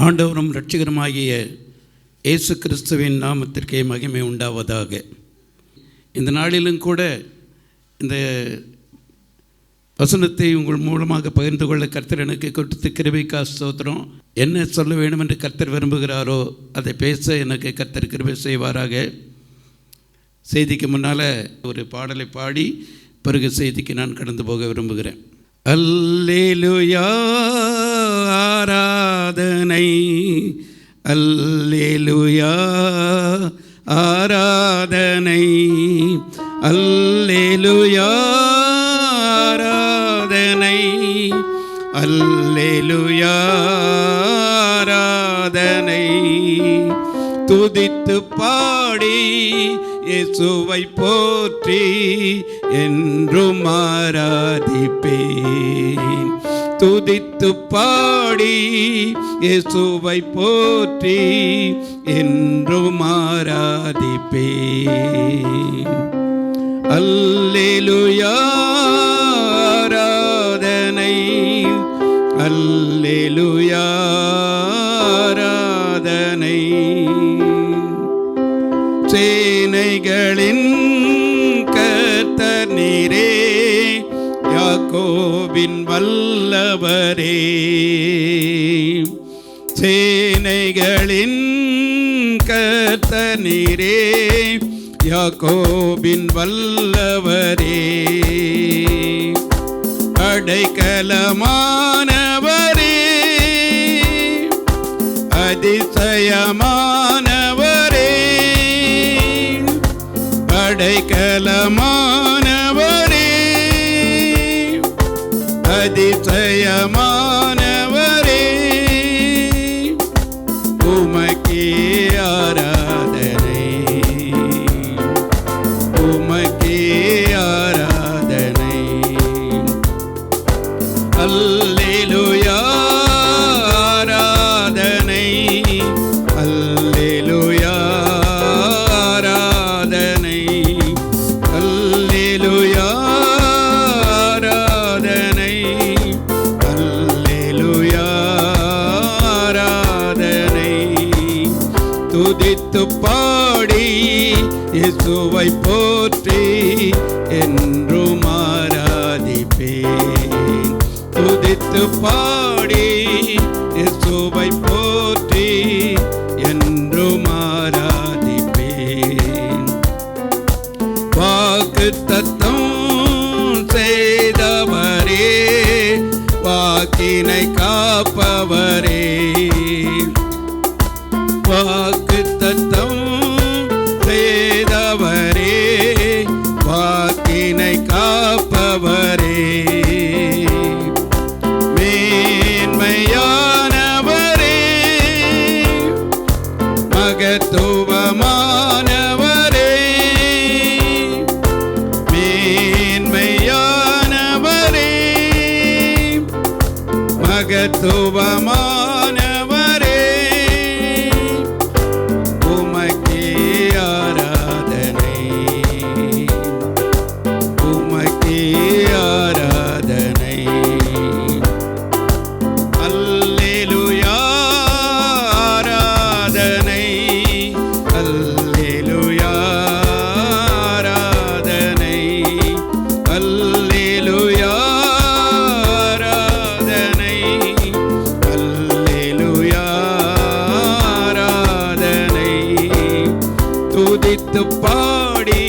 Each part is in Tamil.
ஆண்டவரும் இரட்சகருமாகிய இயேசு கிறிஸ்துவின் நாமத்திற்கே மகிமை உண்டாவதாக. இந்த நாளிலும் கூட இந்த வசனத்தை உங்கள் மூலமாக பகிர்ந்து கொள்ள கர்த்தர் எனக்கு கொடுத்து கிருபைக்கா ஸ்தோத்திரம். என்ன சொல்ல வேண்டும் என்று கர்த்தர் விரும்புகிறாரோ அதை பேச எனக்கு கர்த்தர் கிருபை செய்வாராக. செய்திக்கு முன்னால் ஒரு பாடலை பாடி பிறகு செய்திக்கு நான் கடந்து போக விரும்புகிறேன். அல்லேலூயா ஆராதனை, அல்லேலூயா ஆராதனை, அல்லேலூயா ஆராதனை, அல்லேலூயா ஆராதனை. துதித்து பாடி இயேசுவை போற்றி என்றும் ஆராதிப்பேன். துதித்து பாடி இயேசுவை போற்றி என்றும் ஆராதிப்பேன். அல்லேலூயா ஆராதனை, அல்லேலூயா ஆராதனை. சேனைகளின் கர்த்தர் நீரே, யாக்கோபின் வல்லவரே. சேனைகளின் கர்த்தர் நீரே, யாக்கோபின் வல்லவரே. அடைக்கலமானவரே, அதிசயமானவரே, அடைக்கலமானவரே, அதிசயமானவரே. உமக்கே ஆராதனை, உமக்கே ஆராதனை. அல்லேலூயா ஆராதனை, அல்லேலூயா ஆராதனை, அல்லேலூயா ஆராதனை, அல்லேலூயா ஆராதனை. துதித்து பாடி இயேசுவை போற்றி என்றும் ஆராதிப்பேன். துதித்து பாடி இயேசுவை போற்றி என்றும் ஆராதிப்பேன். வாக்குத்தத்தம் செய்தவரே, வாக்கினை காப்பவரே. வாக்குத்தத்தம் செய்தவரே, வாக்கினை காப்பவரே. மேன்மையானவரே, மகத்துவமானவரே, மேன்மையானவரே, மகத்துவமானவரே. உமக்கே ஆராதனை, உமக்கே ஆராதனை. அல்லேலூயா ஆராதனை, அல்லேலூயா ஆராதனை, அல்லேலூயா ஆராதனை, அல்லேலூயா ஆராதனை. துதித்து பாடி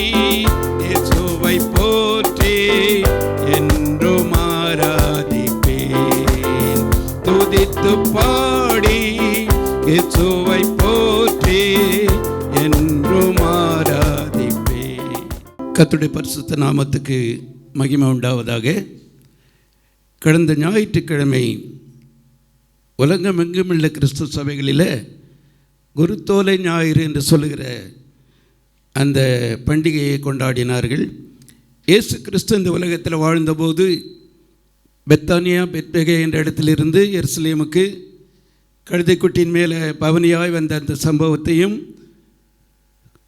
இயேசுவை போற்றி என்றும் ஆராதிப்பேன். துதித்து பாடி இயேசுவை போற்றி என்றும் ஆராதிப்பேன். கர்த்தருடைய பரிசுத்த நாமத்துக்கு மகிமை உண்டாவதாக. கடந்த ஞாயிற்றுக்கிழமை உலகமெங்குமுள்ள கிறிஸ்துவ சபைகளில் குருத்தோலை ஞாயிறு என்று சொல்லுகிற அந்த பண்டிகையை கொண்டாடினார்கள். இயேசு கிறிஸ்து இந்த உலகத்தில் வாழ்ந்தபோது பெத்தானியா பெத்பகே என்ற இடத்திலிருந்து எருசலேமுக்கு கழுதைக்குட்டியின் மேலே பவனியாய் வந்த அந்த சம்பவத்தையும்,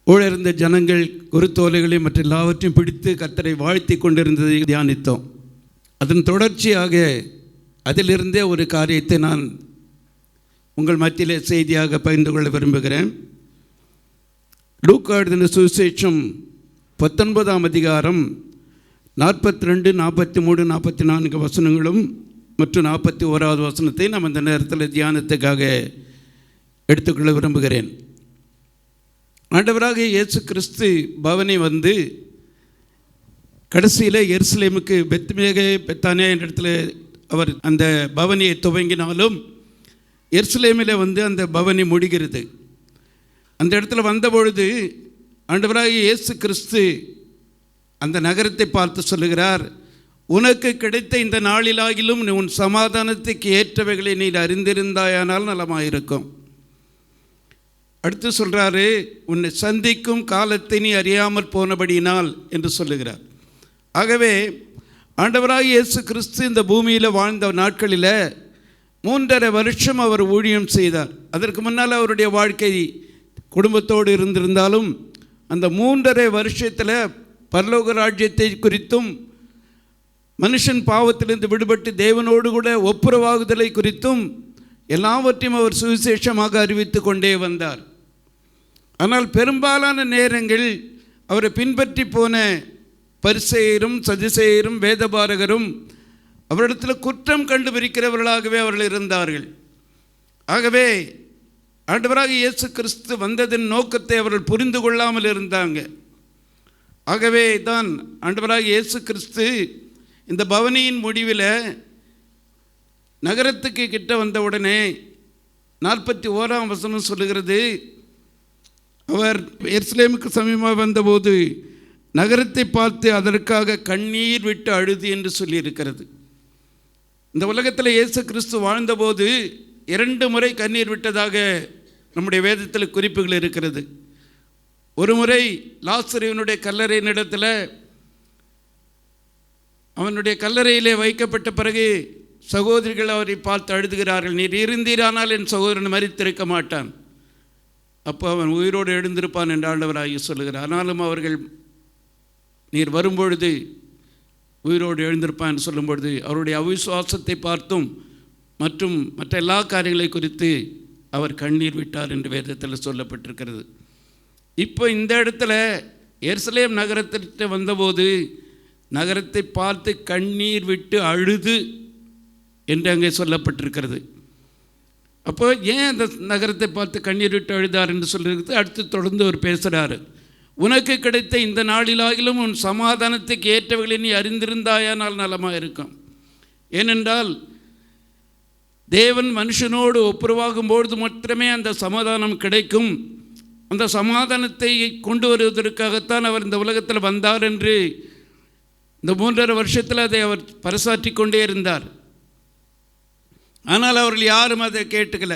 ஊழர்ந்த ஜனங்கள் குருத்தோலைகளையும் மற்ற எல்லாவற்றையும் பிடித்து கர்த்தரை வாழ்த்தி கொண்டிருந்ததை தியானித்தோம். அதன் தொடர்ச்சியாக அதிலிருந்தே ஒரு காரியத்தை நான் உங்கள் மத்தியிலே செய்தியாக பகிர்ந்து கொள்ள விரும்புகிறேன். லூக்கா எழுதின சுவிசேஷம் 19ஆம் அதிகாரம் 42, 43, 44 வசனங்களும் மற்றும் 41வது வசனத்தை நாம் இந்த நேரத்தில் தியானத்துக்காக எடுத்துக்கொள்ள விரும்புகிறேன். ஆண்டவராக இயேசு கிறிஸ்து பவனி வந்து கடைசியில் எருசலேமுக்கு பெத்தானியா என்ற இடத்துல அவர் அந்த பவனியை துவங்கினாலும் எருசலேமில் வந்து அந்த பவனி முடிகிறது. அந்த இடத்துல வந்தபொழுது ஆண்டவராக இயேசு கிறிஸ்து அந்த நகரத்தை பார்த்து சொல்லுகிறார், உனக்கு கிடைத்த இந்த நாளிலாகிலும் நீ உன் சமாதானத்துக்கு ஏற்றவைகளை நீ அறிந்திருந்தாயானால் நலமாயிருக்கும். அடுத்து சொல்கிறாரு, உன்னை சந்திக்கும் காலத்தை நீ அறியாமற் போனபடியினால் என்று சொல்லுகிறார். ஆகவே ஆண்டவராக இயேசு கிறிஸ்து இந்த பூமியில் வாழ்ந்த நாட்களில் 3.5 வருஷம் அவர் ஊழியம் செய்தார். அதற்கு முன்னால் அவருடைய வாழ்க்கை குடும்பத்தோடு இருந்திருந்தாலும் அந்த 3.5 வருஷத்தில் பரலோக ராஜ்யத்தை குறித்தும் மனுஷன் பாவத்திலிருந்து விடுபட்டு தேவனோடு கூட ஒப்புரவாகுதலை குறித்தும் எல்லாவற்றையும் அவர் சுவிசேஷமாக அறிவித்து கொண்டே வந்தார். ஆனால் பெரும்பாலான நேரங்கள் அவரை பின்பற்றி போன பரிசேயரும் சதுசேயரும் வேதபாரகரும் அவரிடத்தில் குற்றம் கண்டுபிடிக்கிறவர்களாகவே அவர்கள் இருந்தார்கள். ஆகவே ஆண்டவராக இயேசு கிறிஸ்து வந்ததின் நோக்கத்தை அவர்கள் புரிந்து கொள்ளாமல் இருந்தாங்க. ஆகவே தான் ஆண்டவராக இயேசு கிறிஸ்து இந்த பவனியின் முடிவில் நகரத்துக்கு கிட்ட வந்தவுடனே 41ஆம் வசனம் சொல்லுகிறது, அவர் எருசலேமுக்கு சமீபமாக வந்தபோது நகரத்தை பார்த்து அதற்காக கண்ணீர் விட்டு அழுது என்று சொல்லியிருக்கிறது. இந்த உலகத்தில் இயேசு கிறிஸ்து வாழ்ந்தபோது 2 முறை கண்ணீர் விட்டதாக நம்முடைய வேதத்தில் குறிப்புகள் இருக்கிறது. ஒரு முறை லாசருவினுடைய கல்லறையினிடத்தில் அவனுடைய கல்லறையிலே வைக்கப்பட்ட பிறகு சகோதரிகள் அவரை பார்த்து அழுதுகிறார்கள், நீர் இருந்தீரானால் என் சகோதரன் மரித்திருக்க மாட்டான், அப்போ அவன் உயிரோடு எழுந்திருப்பான் என்று ஆண்டவராக சொல்லுகிறார். ஆனாலும் அவர்கள் நீர் வரும்பொழுது உயிரோடு எழுந்திருப்பான் என்று சொல்லும் பொழுது அவருடைய அவிசுவாசத்தை பார்த்தும் மற்றும் மற்ற எல்லா காரியங்களை குறித்து அவர் கண்ணீர் விட்டார் என்று வேதத்தில் சொல்லப்பட்டிருக்கிறது. இப்போ இந்த இடத்துல எருசலேம் நகரத்திற்கு வந்தபோது நகரத்தை பார்த்து கண்ணீர் விட்டு அழுது என்று அங்கே சொல்லப்பட்டிருக்கிறது. அப்போ ஏன் அந்த நகரத்தை பார்த்து கண்ணீர் விட்டு அழுதார் என்று சொல்லியிருக்கிறது. அடுத்து தொடர்ந்து அவர் பேசுகிறார், உனக்கு கிடைத்த இந்த நாளிலாகிலும் உன் சமாதானத்துக்கு ஏற்றவர்களை நீ அறிந்திருந்தாயானால் நலமாக இருக்கும். ஏனென்றால் தேவன் மனுஷனோடு ஒப்புரவாகும்பொழுது மட்டுமே அந்த சமாதானம் கிடைக்கும். அந்த சமாதானத்தை கொண்டு வருவதற்காகத்தான் அவர் இந்த உலகத்தில் வந்தார் என்று இந்த 3.5 வருஷத்தில் அதை அவர் பறைசாற்றி கொண்டே இருந்தார். ஆனால் அவர்கள் யாரும் அதை கேட்டுக்கல.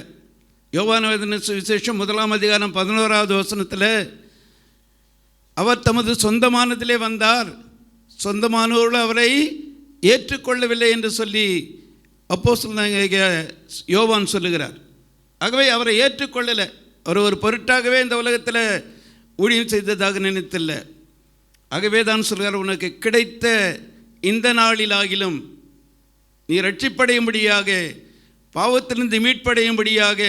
யோவான் எழுதின சுவிசேஷம் 1ஆம் அதிகாரம் 11வது வசனத்தில் அவர் தமது சொந்தமானதிலே வந்தார், சொந்தமானவர்கள் அவரை ஏற்றுக்கொள்ளவில்லை என்று சொல்லி அப்போஸ்தலனாகிய யோவான் சொல்லுகிறார். ஆகவே அவரை ஏற்றுக்கொள்ளலை. அவர் ஒரு பொருட்டாகவே இந்த உலகத்தில் ஊழியம் செய்ததாக நினைத்தில்லை. ஆகவே தான் சொல்கிறார், உனக்கு கிடைத்த இந்த நாளிலாகிலும் நீ ரட்சிப்படையும்படியாக, பாவத்திலிருந்து மீட்படையும்படியாக,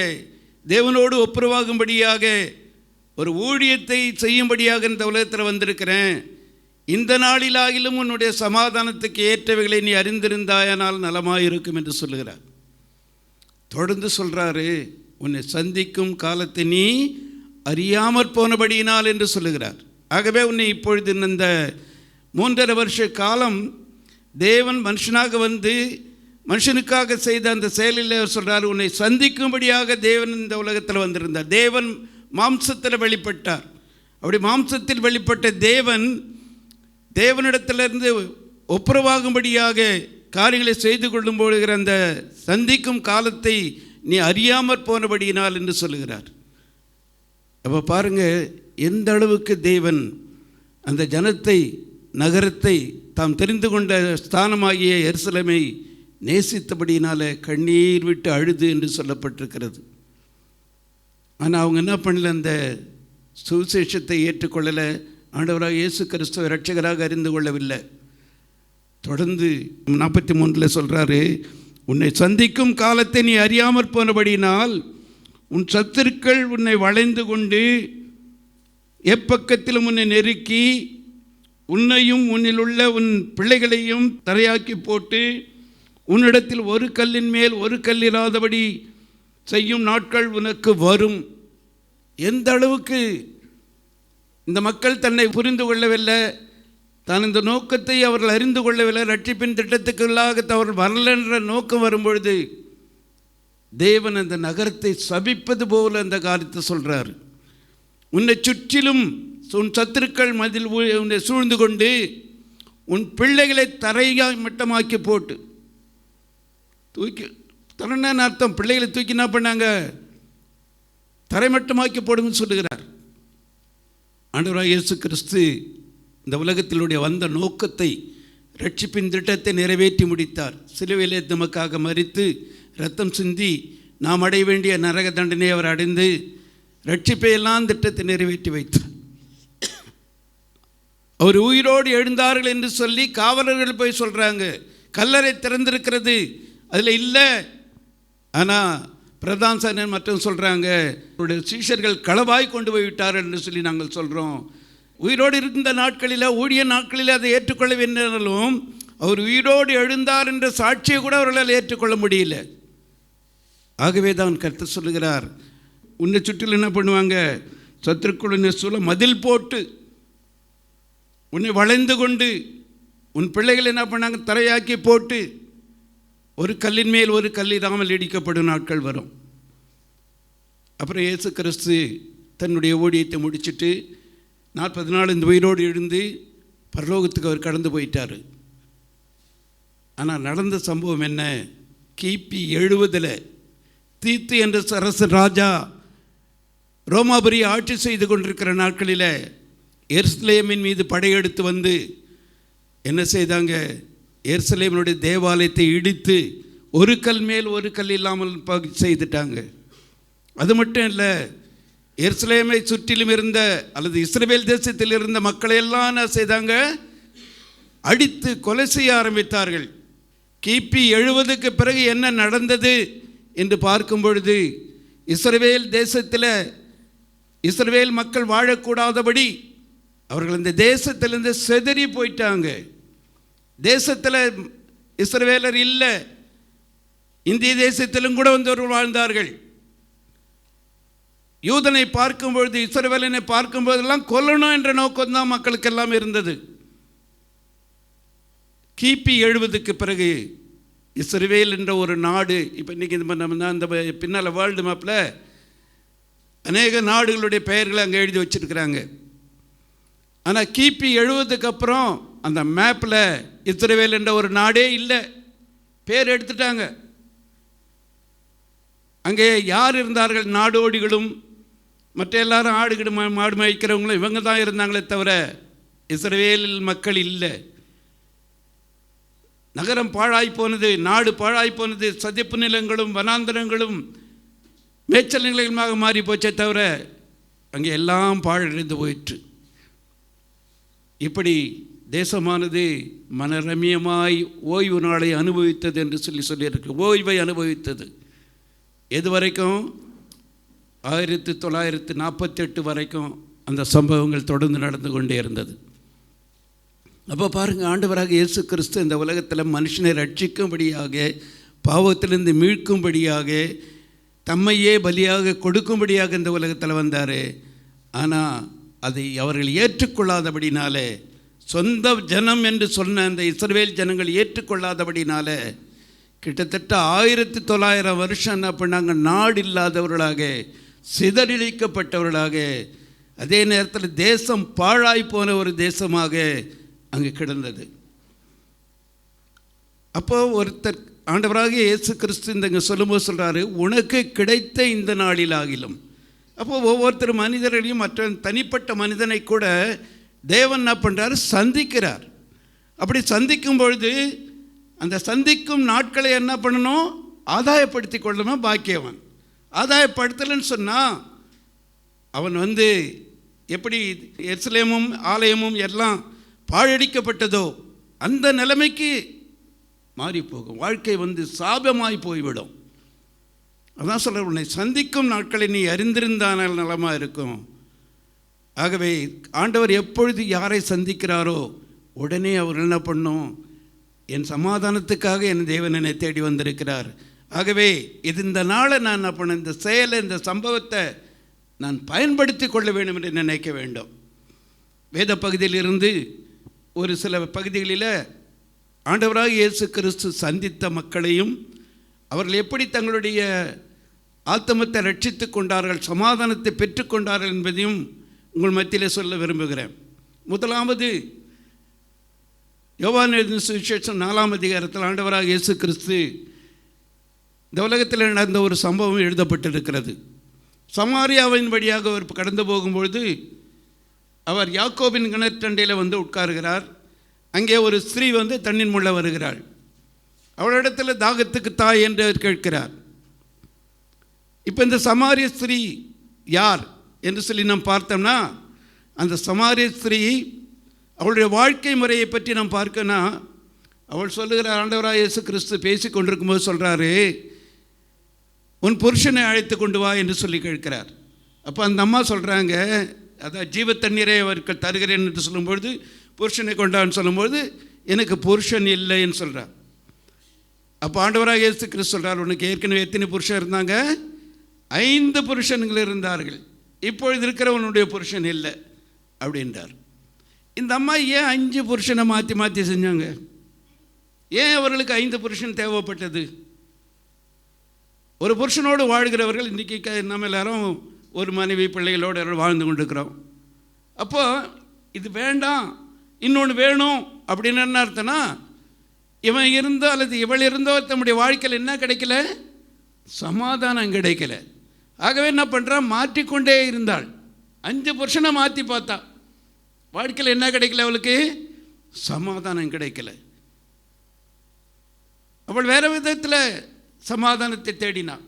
தேவனோடு ஒப்புரவாகும்படியாக, ஒரு ஊழியத்தை செய்யும்படியாக இந்த உலகத்தில் வந்திருக்கிறேன். இந்த நாளிலாகிலும் உன்னுடைய சமாதானத்துக்கு ஏற்றவைகளை நீ அறிந்திருந்தாயானால் நலமாயிருக்கும் என்று சொல்லுகிறார். தொடர்ந்து சொல்கிறாரு, உன்னை சந்திக்கும் காலத்தை நீ அறியாமற் போனபடியினால் என்று சொல்லுகிறார். ஆகவே உன்னை இப்பொழுது இந்த 3.5 வருஷ காலம் தேவன் மனுஷனாக வந்து மனுஷனுக்காக செய்த அந்த செயலில் சொல்கிறார், உன்னை சந்திக்கும்படியாக தேவன் இந்த உலகத்தில் வந்திருந்தார். தேவன் மாம்சத்தில் வெளிப்பட்டார். அப்படி மாம்சத்தில் வெளிப்பட்ட தேவனிடத்திலிருந்து ஒப்புரவாகும்படியாக காரியங்களை செய்து கொள்ளும் போடுகிற அந்த சந்திக்கும் காலத்தை நீ அறியாமற் போனபடியினால் என்று சொல்லுகிறார். அப்போ பாருங்கள், எந்த அளவுக்கு தேவன் அந்த ஜனத்தை, நகரத்தை, தாம் தெரிந்து கொண்ட ஸ்தானமாகிய எருசலேமை நேசித்தபடியினால கண்ணீர் விட்டு அழுது என்று சொல்லப்பட்டிருக்கிறது. ஆனால் அவங்க என்ன பண்ணல, அந்த சுவிசேஷத்தை ஏற்றுக்கொள்ளலை. ஆண்டவராக இயேசு கிறிஸ்துவை இரட்சகராக அறிந்து கொள்ளவில்லை. தொடர்ந்து 43 சொல்கிறாரு, உன்னை சந்திக்கும் காலத்தை நீ அறியாமற் போனபடியினால் உன் சத்துருக்கள் உன்னை வளைந்து கொண்டு எப்பக்கத்திலும் உன்னை நெருக்கி உன்னையும் உன்னில் உள்ள உன் பிள்ளைகளையும் தரையாக்கி போட்டு உன்னிடத்தில் ஒரு கல்லின் மேல் ஒரு கல் இராதபடி செய்யும் நாட்கள் உனக்கு வரும். எந்த அளவுக்கு இந்த மக்கள் தன்னை புரிந்து கொள்ளவில்லை, தான் இந்த நோக்கத்தை அவர்கள் அறிந்து கொள்ளவில்லை, ரட்சிப்பின் திட்டத்துக்குள்ளாக அவர்கள் வரல என்ற நோக்கம் வரும்பொழுது தேவன் அந்த நகரத்தை சபிப்பது போல அந்த காரியத்தை சொல்கிறார். உன்னை சுற்றிலும் உன் சத்துருக்கள் மதில் உன்னை சூழ்ந்து கொண்டு உன் பிள்ளைகளை தரையாக மட்டமாக்கி போட்டு தூக்கி தரன்னு அர்த்தம். பிள்ளைகளை தூக்கி என்ன பண்ணாங்க? தரைமட்டமாக்கி போடுங்கன்னு சொல்லுகிறார். ஆண்டவராகிய இயேசு கிறிஸ்து இந்த உலகத்திலுடைய வந்த நோக்கத்தை, ரட்சிப்பின் திட்டத்தை நிறைவேற்றி முடித்தார். சிலுவையிலே நமக்காக மரித்து இரத்தம் சிந்தி நாம் அடைய வேண்டிய நரக தண்டனை அவர் அடைந்து ரட்சிப்பை எல்லாம் திட்டத்தை நிறைவேற்றி வைத்தார். அவர் உயிரோடு எழுந்தார்கள் என்று சொல்லி காவலர்கள் போய் சொல்கிறாங்க, கல்லறை திறந்திருக்கிறது, அதில் இல்லை. ஆனால் பிரதான சாரன் மற்றும் சொல்கிறாங்க, அவருடைய சீஷர்கள் களவாய் கொண்டு போய் விட்டார்கள் என்று சொல்லி நாங்கள் சொல்கிறோம். உயிரோடு இருந்த நாட்களில், ஊழிய நாட்களில் அதை ஏற்றுக்கொள்ளவில்லைனாலும் அவர் உயிரோடு எழுந்தார் என்ற சாட்சியை கூட அவர்களால் ஏற்றுக்கொள்ள முடியல. ஆகவே தான் கர்த்தர் சொல்லுகிறார், உன்னை சுற்றிலும் என்ன பண்ணுவாங்க? சத்துருக்குள் உன்னை சூழ மதில் போட்டு உன்னை வளைந்து கொண்டு உன் பிள்ளைகள் என்ன பண்ணாங்க? தரையாக்கி போட்டு ஒரு கல்லின் மேல் ஒரு கல் இராமல் இடிக்கப்படும் நாட்கள் வரும். அப்புறம் இயேசு கிறிஸ்து தன்னுடைய ஊழியத்தை முடிச்சுட்டு 40 நாள் இந்த உயிரோடு எழுந்து பரலோகத்துக்கு அவர் கடந்து போயிட்டார். ஆனால் நடந்த சம்பவம் என்ன? கிபி 70 தீத்து என்ற அரச ராஜா ரோமாபுரி ஆட்சி செய்து கொண்டிருக்கிற நாட்களில் எருசலேமின் மீது படையெடுத்து வந்து என்ன செய்தாங்க? எருசலேமினுடைய தேவாலயத்தை இடித்து ஒரு கல் மேல் ஒரு கல் இல்லாமல் செய்துட்டாங்க. அது மட்டும் இல்லை, எருசலேமை சுற்றிலும் இருந்த அல்லது இஸ்ரவேல் தேசத்தில் இருந்த மக்களையெல்லாம் என்ன செய்தாங்க? அடித்து கொலை செய்ய ஆரம்பித்தார்கள். கிபி 70க்கு பிறகு என்ன நடந்தது என்று பார்க்கும் பொழுது, இஸ்ரவேல் தேசத்தில் இஸ்ரவேல் மக்கள் வாழக்கூடாதபடி அவர்கள் இந்த தேசத்திலிருந்து செதறி போயிட்டாங்க. தேசத்தில் இஸ்ரவேலர் இல்லை, இந்திய தேசத்திலும் கூட வந்து வாழ்ந்தார்கள். யூதனை பார்க்கும் பொழுது, இஸ்ரவேலனை பார்க்கும் போதெல்லாம் கொல்லணும் என்ற நோக்கம்தான் மக்களுக்கெல்லாம் இருந்தது. கிபி 70க்கு பிறகு இஸ்ரவேல் என்ற ஒரு நாடு, இப்போ இன்றைக்கி நம்ம அந்த பின்னால் வேர்ல்டு மேப்பில் அநேக நாடுகளுடைய பெயர்களை அங்கே எழுதி வச்சுருக்கிறாங்க. ஆனால் கிபி 70க்கு அப்புறம் அந்த மேப்பில் இஸ்ரவேல் என்ற ஒரு நாடே இல்லை, பேர் எடுத்துட்டாங்க. அங்கே யார் இருந்தார்கள்? நாடோடிகளும் மற்ற எல்லாரும் ஆடுகிடு மாடு மேய்க்கிறவங்களும் இவங்க தான் இருந்தாங்களே தவிர இஸ்ரவேல் மக்கள் இல்லை. நகரம் பாழாய் போனது, நாடு பாழாய் போனது, சதிப்பு நிலங்களும் வனாந்தரங்களும் மேய்ச்சல் நிலையமாக மாறி போச்சே தவிர அங்கே எல்லாம் பாழடைந்து போயிற்று. இப்படி தேசமானது மனரமியமாய் ஓய்வு நாளை அனுபவித்தது என்று சொல்லியிருக்கு. ஓய்வை அனுபவித்தது. எது வரைக்கும்? 1948 வரைக்கும் அந்த சம்பவங்கள் தொடர்ந்து நடந்து கொண்டே இருந்தது. அப்போ பாருங்கள், ஆண்டவராக இயேசு கிறிஸ்து இந்த உலகத்தில் மனுஷனை ரட்சிக்கும்படியாக, பாவத்திலிருந்து மீட்கும்படியாக, தம்மையே பலியாக கொடுக்கும்படியாக இந்த உலகத்தில் வந்தார். ஆனால் அதை அவர்கள் ஏற்றுக்கொள்ளாதபடினாலே, சொந்த ஜனம் என்று சொன்ன அந்த இஸ்ரவேல் ஜனங்கள் ஏற்றுக்கொள்ளாதபடினால கிட்டத்தட்ட 1900 வருஷம் என்ன பண்ணாங்க? நாடு இல்லாதவர்களாக, சிதறடிக்கப்பட்டவர்களாக, அதே நேரத்தில் தேசம் பாழாய் போன ஒரு தேசமாக அங்கே கிடந்தது. அப்போ ஒருத்தர் ஆண்டவராக இயேசு கிறிஸ்து இங்கே சொல்லும்போது சொல்கிறாரு, உனக்கு கிடைத்த இந்த நாளில் ஆகிலும். அப்போ ஒவ்வொருத்தர் மனிதர்களையும் மற்ற தனிப்பட்ட மனிதனை கூட தேவன் என்ன பண்ணுறாரு? சந்திக்கிறார். அப்படி சந்திக்கும் பொழுது அந்த சந்திக்கும் நாட்களை என்ன பண்ணணும்? ஆதாயப்படுத்தி கொள்ளணும் பாக்கியவன். ஆதாயப்படுத்தலைன்னு சொன்னால் அவன் எப்படி எருசலேமும் ஆலயமும் எல்லாம் பாழடிக்கப்பட்டதோ அந்த நிலைமைக்கு மாறி போகும். வாழ்க்கை சாபமாய் போய்விடும். அதான் சொல்ல, உன்னை சந்திக்கும் நாட்களை நீ அறிந்திருந்தானால் நலமாக இருக்கும். ஆகவே ஆண்டவர் எப்பொழுது யாரை சந்திக்கிறாரோ உடனே அவர் என்ன பண்ணும், என் சமாதானத்துக்காக என் தேவன் என்னை தேடி வந்திருக்கிறார். ஆகவே இந்த நாளை நான் என்ன பண்ண, இந்த செயலை, இந்த சம்பவத்தை நான் பயன்படுத்தி கொள்ள வேண்டும் என்று நினைக்க வேண்டும். வேத பகுதியிலிருந்து ஒரு சில பகுதிகளில் ஆண்டவராக இயேசு கிறிஸ்து சந்தித்த மக்களையும் அவர்கள் எப்படி தங்களுடைய ஆத்மத்தை ரட்சித்து கொண்டார்கள், சமாதானத்தை பெற்றுக்கொண்டார்கள் என்பதையும் உங்கள் மத்தியில் சொல்ல விரும்புகிறேன். முதலாவது யோவான் எழுதின சுவிசேஷம் 4ஆம் அதிகாரத்தில் ஆண்டவராக இயேசு கிறிஸ்து இந்த உலகத்தில் நடந்த ஒரு சம்பவம் எழுதப்பட்டிருக்கிறது. சமாரியாவின் வழியாக அவர் கடந்து போகும்பொழுது அவர் யாக்கோபின் கிணற்றண்டையில் வந்து உட்காருகிறார். அங்கே ஒரு ஸ்திரீ வந்து தண்ணீர் முள்ள வருகிறாள். அவளிடத்தில் தாகத்துக்கு தாய் என்று அவர் கேட்கிறார். இப்போ இந்த சமாரிய ஸ்திரீ யார் என்று சொல்லி நாம் பார்த்தோம்னா, அந்த சமாரிய ஸ்திரீ அவளுடைய வாழ்க்கை முறையை பற்றி நாம் பார்க்கனா, அவள் சொல்லுகிறார், ஆண்டவராக இயேசு கிறிஸ்து பேசி கொண்டிருக்கும்போது சொல்கிறாரு, உன் புருஷனை அழைத்து கொண்டு வா என்று சொல்லி கேட்கிறார். அப்போ அந்த அம்மா சொல்கிறாங்க, அதான் ஜீவ தண்ணீரை அவர்கள் தருகிறேன் என்று சொல்லும்பொழுது, புருஷனை கொண்டான்னு சொல்லும்பொழுது, எனக்கு புருஷன் இல்லைன்னு சொல்கிறார். அப்போ ஆண்டவராக இயேசு கிறிஸ்து சொல்கிறார், உனக்கு ஏற்கனவே எத்தனை புருஷன் இருந்தாங்க? 5 புருஷன்கள் இருந்தார்கள், இப்பொழுது இருக்கிறவனுடைய புருஷன் இல்லை அப்படின்றார். இந்த அம்மா ஏன் 5 புருஷனை மாற்றி மாற்றி செஞ்சாங்க? ஏன் அவர்களுக்கு 5 புருஷன் தேவைப்பட்டது? ஒரு புருஷனோடு வாழ்கிறவர்கள் இன்றைக்கி நம்ம எல்லாரும் ஒரு மனைவி பிள்ளைகளோடு வாழ்ந்து கொண்டிருக்கிறோம். அப்போது இது வேண்டாம் இன்னொன்று வேணும் அப்படின்னு என்ன அர்த்தம்னா, இவன் இருந்தோ அல்லது இவள் இருந்தோ தம்முடைய வாழ்க்கையில் என்ன கிடைக்கல? சமாதானம் கிடைக்கல. ஆகவே என்ன பண்ணுறான், மாற்றிக்கொண்டே இருந்தாள். 5 புருஷனை மாற்றி பார்த்தா வாழ்க்கையில் என்ன கிடைக்கல? அவளுக்கு சமாதானம் கிடைக்கல. அவள் வேறு விதத்தில் சமாதானத்தை தேடினாள்.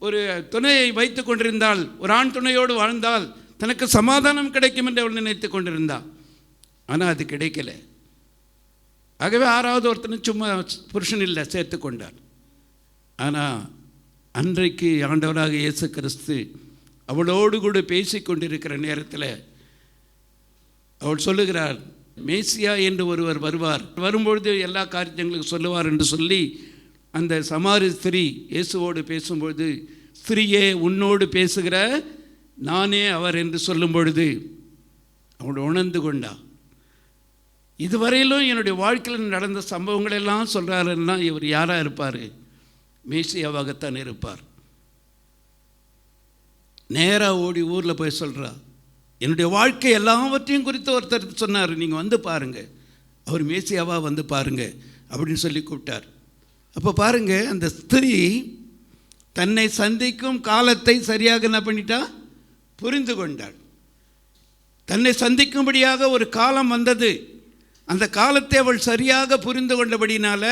ஒரு துணையை வைத்து கொண்டிருந்தால், ஒரு ஆண் துணையோடு வாழ்ந்தால் தனக்கு சமாதானம் கிடைக்கும் என்று அவள் நினைத்து கொண்டிருந்தாள். ஆனால் அது கிடைக்கல. ஆகவே 6வது ஒருத்தனை சும்மா புருஷன் இல்லை சேர்த்து கொண்டாள். ஆனால் அன்றைக்கு ஆண்டவராக இயேசு கிறிஸ்து அவளோடு கூட பேசி கொண்டிருக்கிற நேரத்தில் அவள் சொல்லுகிறார், மேசியா என்று ஒருவர் வருவார், வரும்பொழுது எல்லா காரியங்களுக்கும் சொல்லுவார் என்று சொல்லி அந்த சமாரி ஸ்திரீ இயேசுவோடு பேசும்பொழுது, ஸ்திரீயே உன்னோடு பேசுகிற நானே அவர் என்று சொல்லும் பொழுது அவள் உணர்ந்து கொண்டா. இதுவரையிலும் என்னுடைய வாழ்க்கையில் நடந்த சம்பவங்களெல்லாம் சொல்கிறாருன்னா இவர் யாராக இருப்பார்? மேசியாவாகத்தான் இருப்பார். நேராக ஓடி ஊரில் போய் சொல்கிறா, என்னுடைய வாழ்க்கை எல்லாவற்றையும் குறித்து ஒருத்தர் சொன்னார், நீங்கள் வந்து பாருங்கள், அவர் மேசியாவாக வந்து பாருங்கள் அப்படின்னு சொல்லி கூப்பிட்டார். அப்போ பாருங்கள், அந்த ஸ்திரீ தன்னை சந்திக்கும் காலத்தை சரியாக என்ன பண்ணிட்டா? புரிந்து கொண்டாள். தன்னை சந்திக்கும்படியாக ஒரு காலம் வந்தது. அந்த காலத்தை அவள் சரியாக புரிந்து கொண்டபடினால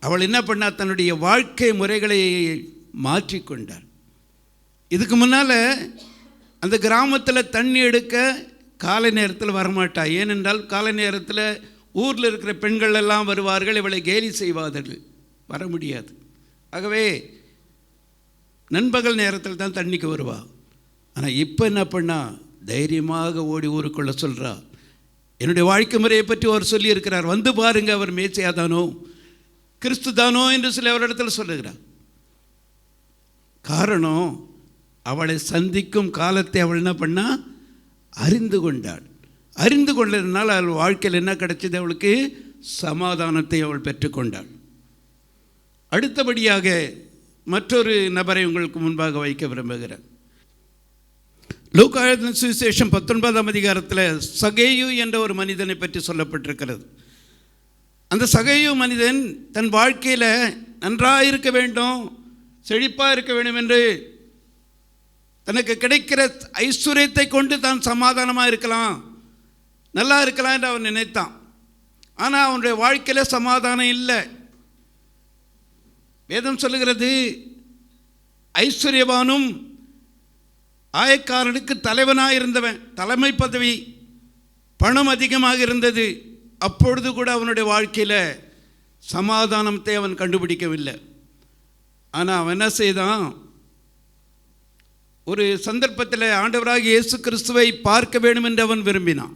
அவள் என்ன பண்ணா, தன்னுடைய வாழ்க்கை முறைகளை மாற்றிக்கொண்டாள். இதுக்கு முன்னால் அந்த கிராமத்தில் தண்ணி எடுக்க காலை நேரத்தில் வரமாட்டா. ஏனென்றால் காலை நேரத்தில் ஊரில் இருக்கிற பெண்கள் எல்லாம் வருவார்கள், இவளை கேலி செய்வார்கள், வர முடியாது. ஆகவே நண்பகல் நேரத்தில் தான் தண்ணிக்கு வருவா. ஆனால் இப்போ என்ன பண்ணா, தைரியமாக ஓடி ஊருக்குள்ளே சொல்கிறா, என்னுடைய வாழ்க்கை முறையை பற்றி அவர் சொல்லியிருக்கிறார், வந்து பாருங்கள், அவர் மேசியாதானோ கிறிஸ்து தானோ என்று சொல்லி அவரிடத்தில் சொல்லுகிறார். காரணம், அவளை சந்திக்கும் காலத்தை அவள் என்ன பண்ணா, அறிந்து கொண்டாள். அறிந்து கொண்டதுனால அவள் வாழ்க்கையில் என்ன கிடைச்சது? அவளுக்கு சமாதானத்தை அவள் பெற்றுக்கொண்டாள். அடுத்தபடியாக மற்றொரு நபரை உங்களுக்கு முன்பாக வைக்க விரும்புகிறேன். லூக்கா எழுதின சுவிசேஷம் 19ஆம் அதிகாரத்தில் சகேயு என்ற ஒரு மனிதனை பற்றி சொல்லப்பட்டிருக்கிறது. அந்த சகேயு மனிதன் தன் வாழ்க்கையில் நன்றாக இருக்க வேண்டும், செழிப்பாக இருக்க வேண்டும் என்று தனக்கு கிடைக்கிற ஐஸ்வர்யத்தை கொண்டு தான் சமாதானமாக இருக்கலாம், நல்லா இருக்கலாம் என்று அவன் நினைத்தான். ஆனால் அவனுடைய வாழ்க்கையில் சமாதானம் இல்லை. வேதம் சொல்லுகிறது, ஐஸ்வர்யவானும் ஆயக்காரனுக்கு தலைவனாக இருந்தவன், தலைமை பதவி, பணம் அதிகமாக இருந்தது. அப்பொழுது கூட அவனுடைய வாழ்க்கையில் சமாதானத்தை அவன் கண்டுபிடிக்கவில்லை. ஆனால் அவன் என்ன செய்தான், ஒரு சந்தர்ப்பத்தில் ஆண்டவராகிய இயேசு கிறிஸ்துவை பார்க்க வேண்டும் என்று அவன் விரும்பினான்.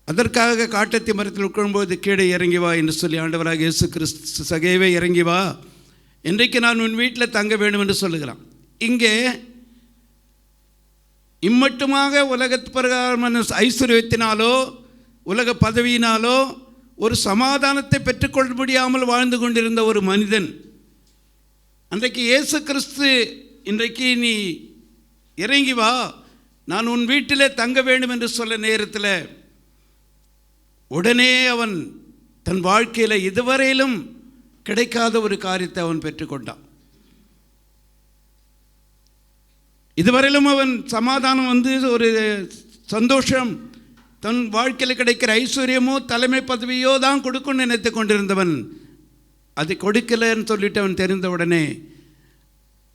அதற்காக காட்டத்தி மரத்தில் உட்கொள்ளும்போது கீழே இறங்கி வா என்று சொல்லி ஆண்டவராகிய இயேசு கிறிஸ்து, சகேவே இறங்கி வா, இன்றைக்கு நான் உன் வீட்டில் தங்க வேண்டும் என்று சொல்லுகிறான். இங்கே இம்மட்டுமாக உலகத்து பிரகாரமான ஐஸ்வர்யத்தினாலோ உலக பதவியினாலோ ஒரு சமாதானத்தை பெற்றுக்கொள்ள முடியாமல் வாழ்ந்து கொண்டிருந்த ஒரு மனிதன், அன்றைக்கு இயேசு கிறிஸ்து இன்றைக்கு நீ இறங்கி வா, நான் உன் வீட்டிலே தங்க வேண்டும் என்று சொல்ல நேரத்தில் உடனே அவன் தன் வாழ்க்கையில் இதுவரையிலும் கிடைக்காத ஒரு காரியத்தை அவன் பெற்றுக்கொண்டான். இதுவரையிலும் அவன் சமாதானம் ஒரு சந்தோஷம், தன் வாழ்க்கையில் கிடைக்கிற ஐஸ்வர்யமோ தலைமை பதவியோ தான் கொடுக்கும்னு நினைத்து கொண்டிருந்தவன் அதை கொடுக்கலன்னு சொல்லிட்டு அவன் தெரிந்தவுடனே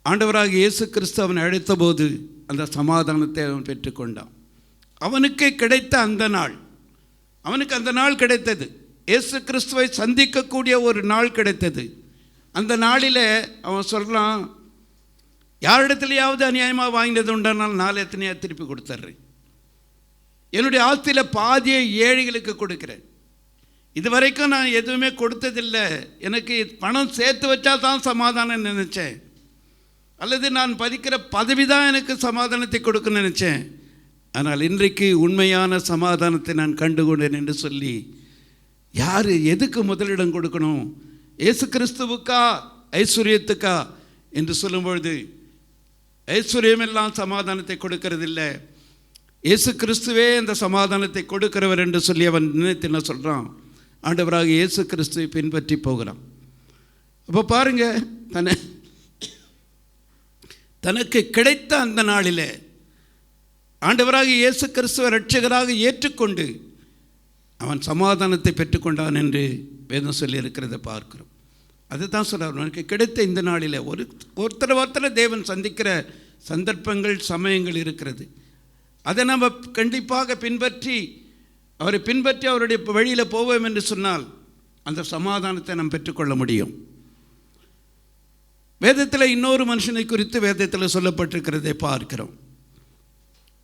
ஆண்டவராக இயேசு கிறிஸ்து அவனை அழைத்த போது அந்த சமாதானத்தை அவன் பெற்றுக்கொண்டான். அவனுக்கு கிடைத்த அந்த நாள், அவனுக்கு அந்த நாள் கிடைத்தது, இயேசு கிறிஸ்துவை சந்திக்கக்கூடிய ஒரு நாள் கிடைத்தது. அந்த நாளில் அவன் சொல்கிறான், யாரிடத்துலையாவது அநியாயமாக வாங்கினது உண்டானால் 4 எத்தனையாக திருப்பி கொடுத்துட்றேன், என்னுடைய ஆஸ்தியில் பாதியை ஏழைகளுக்கு கொடுக்குறேன், இதுவரைக்கும் நான் எதுவுமே கொடுத்ததில்லை, எனக்கு பணம் சேர்த்து வச்சா தான் சமாதானம் நினச்சேன், அல்லது நான் பதிக்கிற பதவி தான் எனக்கு சமாதானத்தை கொடுக்குன்னு நினச்சேன், ஆனால் இன்றைக்கு உண்மையான சமாதானத்தை நான் கண்டுகொண்டேன் என்று சொல்லி, யார் எதுக்கு முதலிடம் கொடுக்கணும், இயேசு கிறிஸ்துவுக்கா ஐஸ்வர்யத்துக்கா என்று சொல்லும்பொழுது, ஐஸ்வர்யமெல்லாம் சமாதானத்தை கொடுக்கறதில்லை, இயேசு கிறிஸ்துவே அந்த சமாதானத்தை கொடுக்கிறவர் என்று சொல்லி அவன் நினைத்து என்ன சொல்கிறான், ஆண்டவராக இயேசு கிறிஸ்துவை பின்பற்றி போகிறான். அப்போ பாருங்கள், தனக்கு கிடைத்த அந்த நாளில் ஆண்டவராக இயேசு கிறிஸ்துவ இரட்சகராக ஏற்றுக்கொண்டு அவன் சமாதானத்தை பெற்றுக்கொண்டான் என்று வேதம் சொல்லி இருக்கிறத பார்க்கிறோம். அதுதான் சொல்கிறார், அவனுக்கு கிடைத்த இந்த நாளில் ஒருத்தரை தேவன் சந்திக்கிற சந்தர்ப்பங்கள் சமயங்கள் இருக்கிறது. அதை நம்ம கண்டிப்பாக பின்பற்றி அவரை பின்பற்றி அவருடைய வழியில் போவோம் என்று சொன்னால் அந்த சமாதானத்தை நாம் பெற்றுக்கொள்ள முடியும். வேதத்தில் இன்னொரு மனுஷனை குறித்து வேதத்தில் சொல்லப்பட்டிருக்கிறதை பார்க்கிறோம்.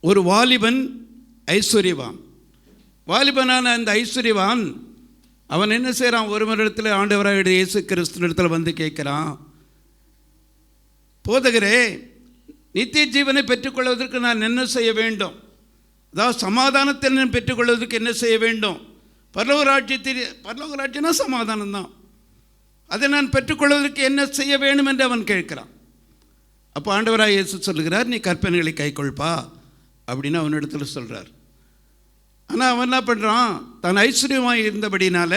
ஒரு வாலிபன் ஐஸ்வர்யவான். வாலிபனான அந்த ஐஸ்வர்யவான் அவன் என்ன செய்கிறான், ஒரு மனிதத்தில் ஆண்டவராக இயேசு கிறிஸ்துவிடத்தில் வந்து கேட்குறான், போதகரே, நித்திய ஜீவனை பெற்றுக்கொள்வதற்கு நான் என்ன செய்ய வேண்டும், அதாவது சமாதானத்தை நான் பெற்றுக்கொள்வதற்கு என்ன செய்ய வேண்டும், பரலோக ராஜ்யம்னா சமாதானம் தான், அதை நான் பெற்றுக்கொள்வதற்கு என்ன செய்ய வேண்டும் என்று அவன் கேட்கிறான். அப்போ ஆண்டவராக இயேசு சொல்லுகிறார், நீ கற்பனைகளை கைக்கொள்பா அப்படின்னு அவனிடத்தில் சொல்கிறார். ஆனால் அவன் என்ன பண்ணுறான், தான் ஐஸ்வர்யமாக இருந்தபடினால,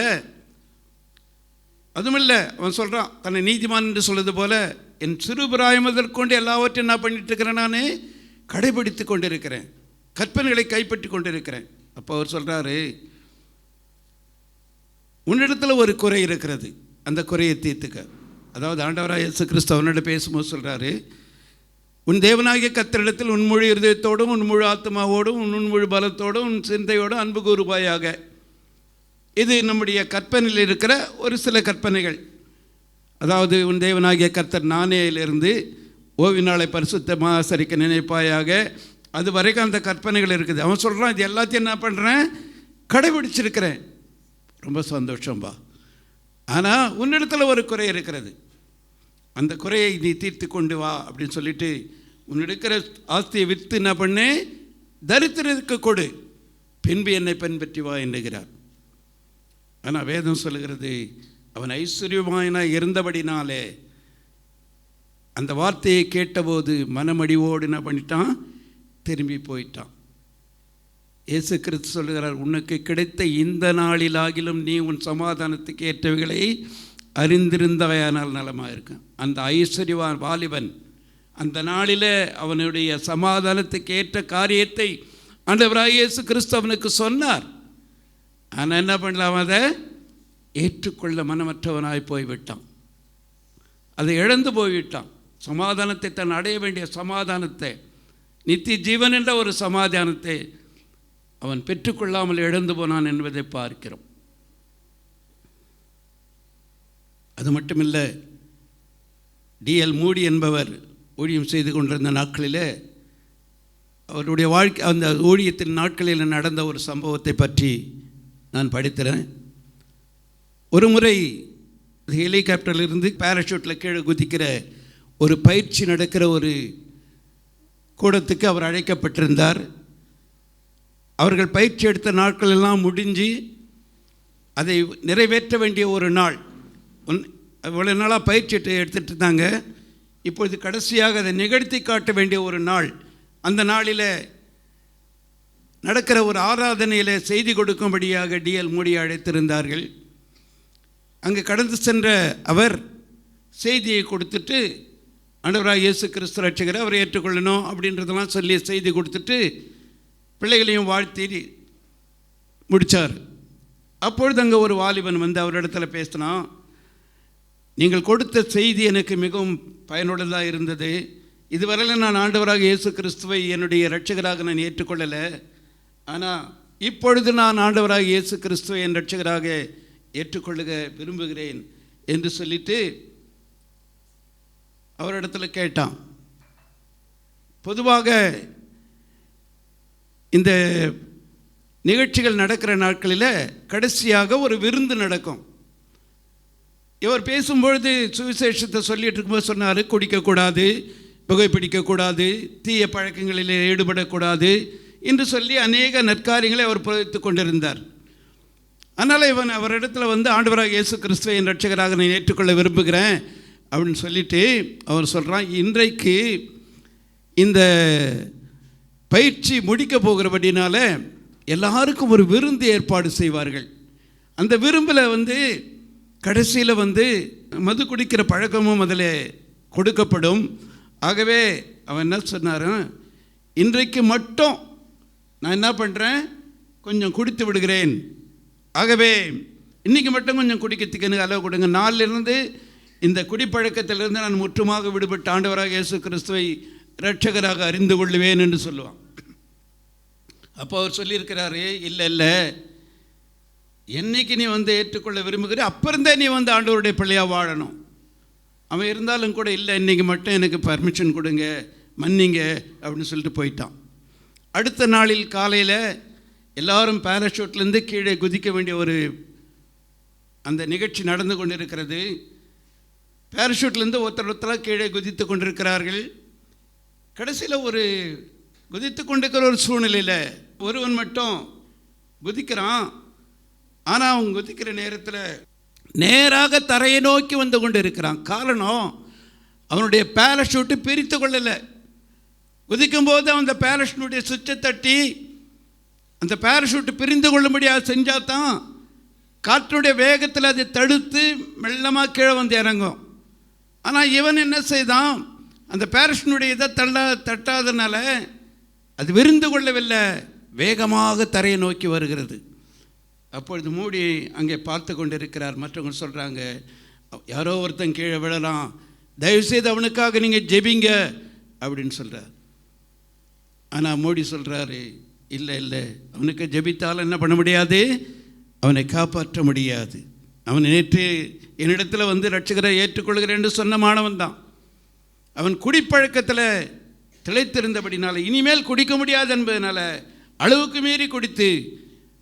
அதுவும் இல்லை, அவன் சொல்கிறான் தன்னை நீதிமான் என்று சொல்வது போல, என் சிறு பிராயம் முதற்கொண்டு எல்லாவற்றையும் நான் பண்ணிட்டுருக்கிறேன், நான் கடைபிடித்து கொண்டிருக்கிறேன், கற்பனைகளை கைப்பற்றி கொண்டிருக்கிறேன். அப்போ அவர் சொல்கிறாரு, உன்னிடத்தில் ஒரு குறை இருக்கிறது, அந்த குறையை தீர்த்துக்க. அதாவது ஆண்டவராக இயேசு கிறிஸ்து அவனோட பேசும்போது சொல்கிறாரு, உன் தேவனாகிய கர்த்தரிடத்தில் உன் முழு இருதயத்தோடும் உன் முழு ஆத்மாவோடும் உன் முழு பலத்தோடும் உன் சிந்தையோடும் அன்பு கூறுவாயாக. இது நம்முடைய கற்பனையில் இருக்கிற ஒரு சில கற்பனைகள். அதாவது உன் தேவனாகிய கர்த்தர் நானேயிலிருந்து ஓவினாளை பரிசுத்தமாக சரிக்க நினைப்பாயாக, அது வரைக்கும் அந்த கற்பனைகள் இருக்குது. அவன் சொல்கிறான், இது எல்லாத்தையும் என்ன பண்ணுறேன், கடைபிடிச்சிருக்கிறேன், ரொம்ப சந்தோஷம்பா. ஆனால் உன்னிடத்தில் ஒரு குறை இருக்கிறது, அந்த குறையை நீ தீர்த்து கொண்டு வா அப்படின்னு சொல்லிட்டு, உன்னிருக்கிற ஆஸ்தியை விற்று என்ன பண்ணு, தரித்திரருக்கு கொடு, பின்பு என்னை பின்பற்றி வா என்கிறார். ஆனால் வேதம் சொல்லுகிறது, அவன் ஐஸ்வர்யமாயினா இருந்தபடினாலே அந்த வார்த்தையை கேட்டபோது மனமடிவோடு என்ன பண்ணிட்டான், திரும்பி போயிட்டான். இயேசு கிறிஸ்து சொல்லுகிறார், உனக்கு கிடைத்த இந்த நாளிலாகிலும் நீ உன் சமாதானத்துக்கு ஏற்றவைகளை அறிந்திருந்தவையானால் நலமாக இருக்கும். அந்த ஐஸ்வர்யவான் வாலிபன் அந்த நாளில் அவனுடைய சமாதானத்துக்கு ஏற்ற காரியத்தை ஆண்டவராகிய இயேசு கிறிஸ்து அவனுக்கு சொன்னார். ஆனால் என்ன பண்ணலாம், அதை ஏற்றுக்கொள்ள மனமற்றவனாய் போய்விட்டான், அதை இழந்து போய்விட்டான். சமாதானத்தை தன் அடைய வேண்டிய சமாதானத்தை, நித்திய ஜீவன் என்ற ஒரு சமாதானத்தை அவன் பெற்றுக்கொள்ளாமல் இழந்து போனான் என்பதை பார்க்கிறோம். அது மட்டுமில்லை, டிஎல் மூடி என்பவர் ஊழியம் செய்து கொண்டிருந்த நாட்களில் அவருடைய வாழ்க்கை, அந்த ஊழியத்தின் நாட்களில் நடந்த ஒரு சம்பவத்தை பற்றி நான் படிக்கிறேன். ஒரு முறை ஹெலிகாப்டர்லேருந்து பேராஷூட்டில் கீழே குதிக்கிற ஒரு பயிற்சி நடக்கிற ஒரு கூடத்துக்கு அவர் அழைக்கப்பட்டிருந்தார். அவர்கள் பயிற்சி எடுத்த நாட்கள் எல்லாம் முடிஞ்சு அதை நிறைவேற்ற வேண்டிய ஒரு நாள். இவ்வளோ நாளாக பயிற்சி எடுத்துகிட்டு இருந்தாங்க. இப்பொழுது கடைசியாக அதை நிகழ்த்தி காட்ட வேண்டிய ஒரு நாள். அந்த நாளில் நடக்கிற ஒரு ஆராதனையில் செய்தி கொடுக்கும்படியாக டிஎல் மூடியை அழைத்திருந்தார்கள். அங்கே கடந்து சென்ற அவர் செய்தியை கொடுத்துட்டு, ஆண்டவராகிய இயேசு கிறிஸ்து ரட்சகரை அவரை ஏற்றுக்கொள்ளணும் அப்படின்றதெல்லாம் சொல்லி செய்தி கொடுத்துட்டு பிள்ளைகளையும் வாழ்த்தி முடித்தார். அப்பொழுது அங்கே ஒரு வாலிபன் வந்து அவரிடத்துல பேசினான். நீங்கள் கொடுத்த செய்தி எனக்கு மிகவும் பயனுள்ளதாக இருந்தது. இதுவரையில் நான் ஆண்டவராக இயேசு கிறிஸ்துவை என்னுடைய இரட்சகராக நான் ஏற்றுக்கொள்ளலை. ஆனால் இப்பொழுது நான் ஆண்டவராக இயேசு கிறிஸ்துவை என் இரட்சகராக ஏற்றுக்கொள்ளுக விரும்புகிறேன் என்று சொல்லிட்டு அவரிடத்துல கேட்டான். பொதுவாக இந்த நிகழ்ச்சிகள் நடக்கிற நாட்களில் கடைசியாக ஒரு விருந்து நடக்கும். இவர் பேசும்பொழுது சுவிசேஷத்தை சொல்லிட்டு இருக்கும்போது சொன்னார், குடிக்கக்கூடாது, புகைப்பிடிக்கக்கூடாது, தீய பழக்கங்களில் ஈடுபடக்கூடாது என்று சொல்லி அநேக நற்காரியங்களை அவர் புரிவித்து கொண்டிருந்தார். அதனால் அவரிடத்துல வந்து ஆண்டவராக இயேசு கிறிஸ்துவை என் இரட்சகராக நான் ஏற்றுக்கொள்ள விரும்புகிறேன் அப்படின்னு சொல்லிட்டு அவர் சொல்கிறான், இன்றைக்கு இந்த பயிற்சி முடிக்க போகிறபடினால எல்லாருக்கும் ஒரு விருந்து ஏற்பாடு செய்வார்கள். அந்த விரும்பில் வந்து கடைசியில் வந்து மது குடிக்கிற பழக்கமும் அதில் கொடுக்கப்படும். ஆகவே அவன் என்ன சொன்னார், இன்றைக்கு மட்டும் நான் என்ன பண்ணுறேன், கொஞ்சம் குடித்து விடுகிறேன். ஆகவே இன்றைக்கி மட்டும் கொஞ்சம் குடிக்கிறதுக்கு எனக்கு அளவு கொடுங்க. நாளிலிருந்து இந்த குடிப்பழக்கத்திலிருந்து நான் முற்றுமாக விடுபட்ட ஆண்டவராக இயேசு கிறிஸ்துவை இரட்சகராக அறிந்து கொள்ளுவேன் என்று சொல்லுவான். அப்போ அவர் சொல்லியிருக்கிறாரு, இல்லை இல்லை, என்னைக்கு நீ வந்து ஏற்றுக்கொள்ள விரும்புகிற அப்பிருந்தே நீ வந்து ஆண்டவருடைய பிள்ளையாக வாழணும். அவன் இருந்தாலும் கூட, இல்லை இன்றைக்கி மட்டும் எனக்கு பர்மிஷன் கொடுங்க, மன்னிங்க அப்படின்னு சொல்லிட்டு போயிட்டான். அடுத்த நாளில் காலையில் எல்லாரும் பேராஷூட்லேருந்து கீழே குதிக்க வேண்டிய ஒரு அந்த நிகழ்ச்சி நடந்து கொண்டிருக்கிறது. பேராஷூட்லேருந்து ஒருத்தராக கீழே குதித்து கொண்டிருக்கிறார்கள். கடைசியில் ஒரு குதித்து கொண்டிருக்கிற ஒரு சூழ்நிலையில் ஒருவன் மட்டும் குதிக்கிறான். ஆனால் அவன் குதிக்கிற நேரத்தில் நேராக தரையை நோக்கி வந்து கொண்டு இருக்கிறான். காரணம், அவனுடைய பேராஷூட்டு பிரித்து கொள்ளலை. குதிக்கும்போது அந்த பேராஷூட்டுடைய சுவிட்சை தட்டி அந்த பேராஷூட்டு பிரிந்து கொள்ளும்படியாக செஞ்சால் தான் காற்றுடைய வேகத்தில் அதை தடுத்து மெல்லமாக கீழே வந்து இறங்கும். ஆனால் இவன் என்ன செய்தான், அந்த பேராஷூட்டுடைய இதை தட்டாதனால அது விரிந்து கொள்ளவில்லை, வேகமாக தரையை நோக்கி வருகிறது. அப்பொழுது மூடி அங்கே பார்த்து கொண்டு இருக்கிறார். மற்றவங்க சொல்கிறாங்க, யாரோ ஒருத்தன் கீழே விழலாம், தயவுசெய்து அவனுக்காக நீங்கள் ஜெபிங்க அப்படின்னு சொல்கிறார். ஆனால் மூடி சொல்கிறாரு, இல்லை இல்லை, அவனுக்கு ஜெபித்தால் என்ன பண்ண முடியாது, அவனை காப்பாற்ற முடியாது. அவன் நேற்று என்னிடத்தில் வந்து இரட்சகரை ஏற்றுக்கொள்கிறேன் என்று சொன்ன மாணவன் தான். அவன் குடிப்பழக்கத்தில் திளைத்திருந்தபடினால இனிமேல் குடிக்க முடியாது என்பதனால அளவுக்கு மீறி குடித்து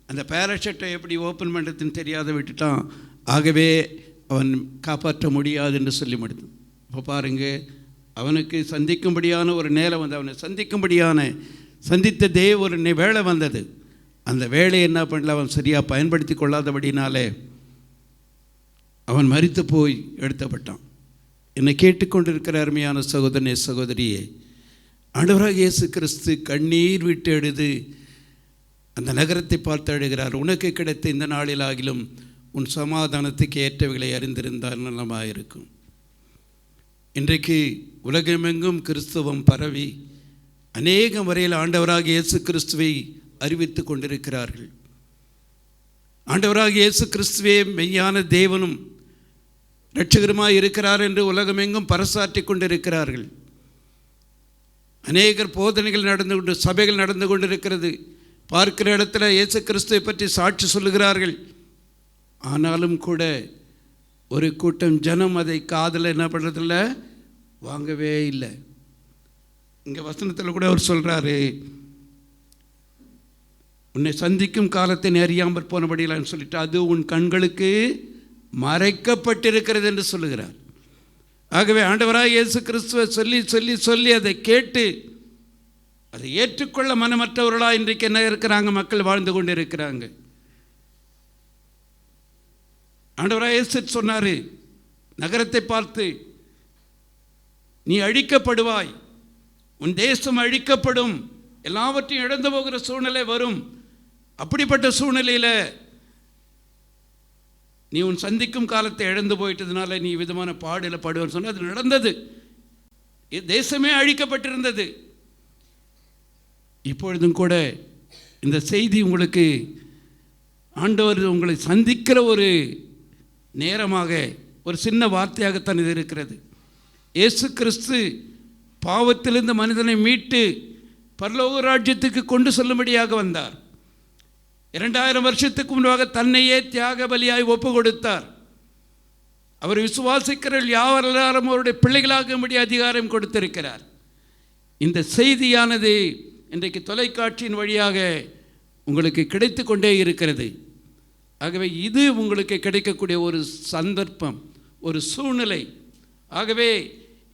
அந்த பேராஷூட்டை எப்படி ஓப்பன் பண்ணுறதுன்னு தெரியாத விட்டுட்டான். ஆகவே அவன் காப்பாற்ற முடியாது என்று சொல்லி முடித்தான். இப்போ பாருங்கள், அவனுக்கு சந்திக்கும்படியான ஒரு நேரம் வந்து அவனை சந்தித்ததே ஒரு வேளை வந்தது. அந்த வேலையை என்ன பண்ணல, அவன் சரியாக பயன்படுத்தி கொள்ளாதபடினாலே அவன் மரித்து போய் எடுத்தப்பட்டான். என்னை கேட்டுக்கொண்டிருக்கிற அருமையான சகோதரனே சகோதரியே, ஆண்டவராக இயேசு கிறிஸ்து கண்ணீர் விட்டு எழுது அந்த நகரத்தை பார்த்து அழுகிறார். உனக்கு கிடைத்த இந்த நாளில் ஆகிலும் உன் சமாதானத்துக்கு ஏற்றவைகளை அறிந்திருந்தால் நலமாக இருக்கும். இன்றைக்கு உலகமெங்கும் கிறிஸ்துவம் பரவி அநேக வரையில் ஆண்டவராக இயேசு கிறிஸ்துவை அறிவித்து கொண்டிருக்கிறார்கள். ஆண்டவராக இயேசு கிறிஸ்துவே மெய்யான தேவனும் இரட்சகருமாய் இருக்கிறார் என்று உலகமெங்கும் பறைசாற்றி கொண்டிருக்கிறார்கள். அநேகர் போதனைகள் நடந்து கொண்டு, சபைகள் நடந்து கொண்டிருக்கிறது. பார்க்கிற இடத்துல இயேசு கிறிஸ்துவை பற்றி சாட்சி சொல்லுகிறார்கள். ஆனாலும் கூட ஒரு கூட்டம் ஜனம் அதை காதில் என்ன பண்ணுறதில்ல, வாங்கவே இல்லை. இங்கே வசனத்தில் கூட அவர் சொல்கிறாரு, உன்னை சந்திக்கும் காலத்தை நீ அறியாமல் போனபடியிலான்னு சொல்லிட்டு அது உன் கண்களுக்கு மறைக்கப்பட்டிருக்கிறது என்று சொல்லுகிறார். ஆகவே ஆண்டவராக இயேசு கிறிஸ்துவை சொல்லி சொல்லி சொல்லி அதை கேட்டு அதை ஏற்றுக்கொள்ள மனமற்றவர்களாக இன்றைக்கு என்ன இருக்கிறாங்க, மக்கள் வாழ்ந்து கொண்டு இருக்கிறாங்க. ஆண்டவராக இயேசு சொன்னார் நகரத்தை பார்த்து, நீ அழிக்கப்படுவாய், உன் தேசம் அழிக்கப்படும், எல்லாவற்றையும் இழந்து போகிற சூழ்நிலை வரும். அப்படிப்பட்ட சூழ்நிலையில் நீ உன் சந்திக்கும் காலத்தை இழந்து போயிட்டதுனால நீ விதமான பாடில் பாடுவான்னு சொன்னால் அது நடந்தது. தேசமே அழிக்கப்பட்டிருந்தது. இப்பொழுதும் கூட இந்த செய்தி உங்களுக்கு ஆண்டவர் உங்களை சந்திக்கிற ஒரு நேரமாக, ஒரு சின்ன வார்த்தையாகத்தான் இது இருக்கிறது. இயேசு கிறிஸ்து பாவத்திலிருந்து மனிதனை மீட்டு பரலோக ராஜ்யத்துக்கு கொண்டு செல்லும்படியாக வந்தார். 2000 வருஷத்துக்கு முன்பாக தன்னையே தியாக பலியாய் ஒப்பு கொடுத்தார். அவர் விசுவாசிக்கிற யாவரெல்லாரும் அவருடைய பிள்ளைகளாகும்படி அதிகாரம் கொடுத்திருக்கிறார். இந்த செய்தியானது இன்றைக்கு தொலைக்காட்சியின் வழியாக உங்களுக்கு கிடைத்து கொண்டே இருக்கிறது. ஆகவே இது உங்களுக்கு கிடைக்கக்கூடிய ஒரு சந்தர்ப்பம், ஒரு சூழ்நிலை. ஆகவே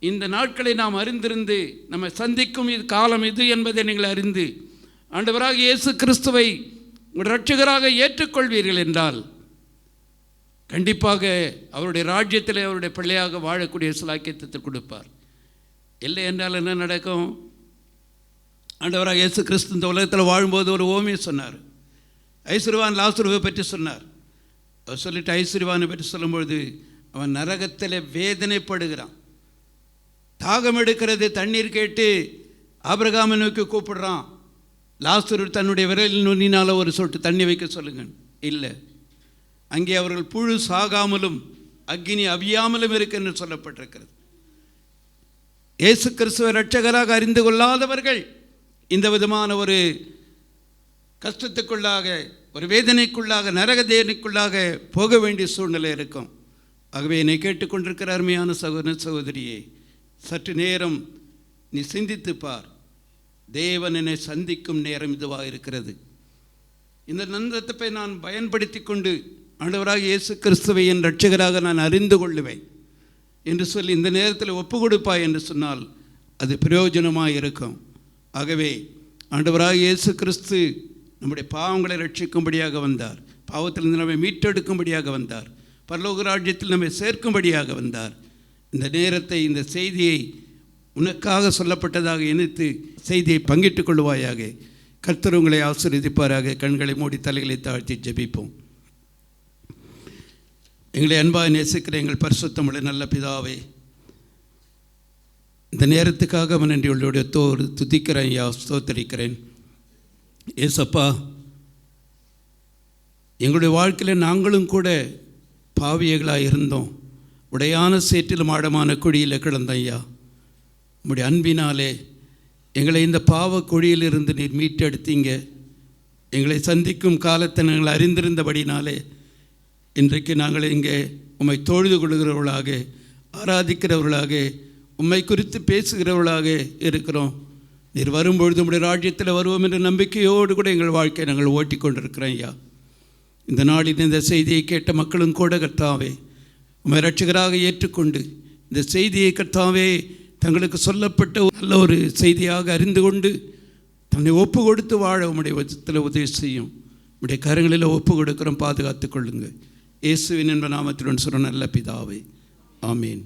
இந்த நாட்களை நாம் அறிந்திருந்து நம்ம சந்திக்கும் இது காலம் இது என்பதை நீங்கள் அறிந்து ஆண்டவராக இயேசு கிறிஸ்துவை உங்கள் இரட்சகராக ஏற்றுக்கொள்வீர்கள் என்றால் கண்டிப்பாக அவருடைய ராஜ்யத்தில் அவருடைய பிள்ளையாக வாழக்கூடிய சிலாக்கியத்தை கொடுப்பார். இல்லை என்றால் என்ன நடக்கும்? ஆண்டவராக இயேசு கிறிஸ்து இந்த உலகத்தில் வாழும்போது ஒரு ஓமையை சொன்னார். ஐஸ்வர்யவான் லாசருவை பற்றி சொன்னார். அவர் சொல்லிட்டு ஐஸ்வர்யவானை பற்றி சொல்லும்பொழுது அவன் நரகத்தில் வேதனைப்படுகிறான். தாகம் எடுக்கிறது, தண்ணீர் கேட்டு ஆபிரகாமை நோக்கி கூப்பிடுறான். லாசரு தன்னுடைய விரலில் நுண்ணினால் ஒரு சொட்டு தண்ணி வைக்க சொல்லுங்கள். இல்லை, அங்கே அவர்கள் புழு சாகாமலும் அக்கினி அவியாமலும் இருக்கு என்று சொல்லப்பட்டிருக்கிறது. இயேசு கிறிஸ்துவை இரட்சகராக அறிந்து கொள்ளாதவர்கள் இந்த விதமான ஒரு கஷ்டத்துக்குள்ளாக, ஒரு வேதனைக்குள்ளாக, நரகதேனுக்குள்ளாக போக வேண்டிய சூழ்நிலை இருக்கும். ஆகவே என்னை கேட்டுக்கொண்டிருக்கிற அருமையான சகோதர சகோதரியே, சற்று நேரம் நீ சிந்தித்து பார். தேவன் என்னை சந்திக்கும் நேரம் இதுவாக இருக்கிறது. இந்த நந்தத்தை நான் பயன்படுத்தி கொண்டு ஆண்டவராக இயேசு கிறிஸ்துவை என் இரட்சகராக நான் அறிந்து கொள்ளுவேன் என்று சொல்லி இந்த நேரத்தில் ஒப்பு கொடுப்பாய் என்று சொன்னால் அது பிரயோஜனமாக இருக்கும். ஆகவே ஆண்டவராக இயேசு கிறிஸ்து நம்முடைய பாவங்களை ரட்சிக்கும்படியாக வந்தார். பாவத்திலிருந்து நம்மை மீட்டெடுக்கும்படியாக வந்தார். பரலோக ராஜ்யத்தில் நம்மை சேர்க்கும்படியாக வந்தார். இந்த நேரத்தை, இந்த செய்தியை உனக்காக சொல்லப்பட்டதாக நினைத்து செய்தியை பங்கிட்டுக் கொள்வாயாக. கர்த்தர் உங்களை ஆசீர்வதிப்பாராக. கண்களை மூடி தலைகளை தாழ்த்தி ஜெபிப்போம். எங்களை அன்பாக நேசிக்கிற எங்கள் பரிசுத்தமுள்ள நல்ல பிதாவே, இந்த நேரத்துக்காக நன்றி உள்ளோடைய துதிக்கிறேன், ஸ்தோத்திரிக்கிறேன். ஏசப்பா, எங்களுடைய வாழ்க்கையில் நாங்களும் கூட பாவியர்களாக இருந்தோம். உடையான சேற்றிலும் ஆழமான குழியில் கிடந்தோம் ஐயா. உம்முடைய அன்பினாலே எங்களை இந்த பாவ குழியிலிருந்து நீர் மீட்டெடுத்தீங்க. எங்களை சந்திக்கும் காலத்தை நாங்கள் அறிந்திருந்தபடினாலே இன்றைக்கு நாங்கள் இங்கே உம்மை தொழுது கொள்கிறவர்களாக, ஆராதிக்கிறவர்களாக, உம்மை குறித்து பேசுகிறவர்களாக இருக்கிறோம். நீர் வரும்பொழுது உம்முடைய ராஜ்யத்தில் வருவோம் என்ற நம்பிக்கையோடு கூட எங்கள் வாழ்க்கையை நாங்கள் ஓட்டி கொண்டிருக்கிறோம் ஐயா. இந்த நாளில் இந்த செய்தியை கேட்ட மக்களும் கூட கர்த்தாவே உம்மை இரட்சகராக ஏற்றுக்கொண்டு இந்த செய்தியை கர்த்தாவே தங்களுக்கு சொல்லப்பட்ட நல்ல ஒரு செய்தியாக அறிந்து கொண்டு தன்னை ஒப்பு கொடுத்து வாழ உம்முடைய வசத்தில் உதவி செய்யும். உம்முடைய கரங்களில் ஒப்பு கொடுக்கிறோம், பாதுகாத்து கொள்ளுங்கள். இயேசுவின் என்ற நாமத்துடன் சொல்ல நல்ல பிதாவே, ஆமீன்.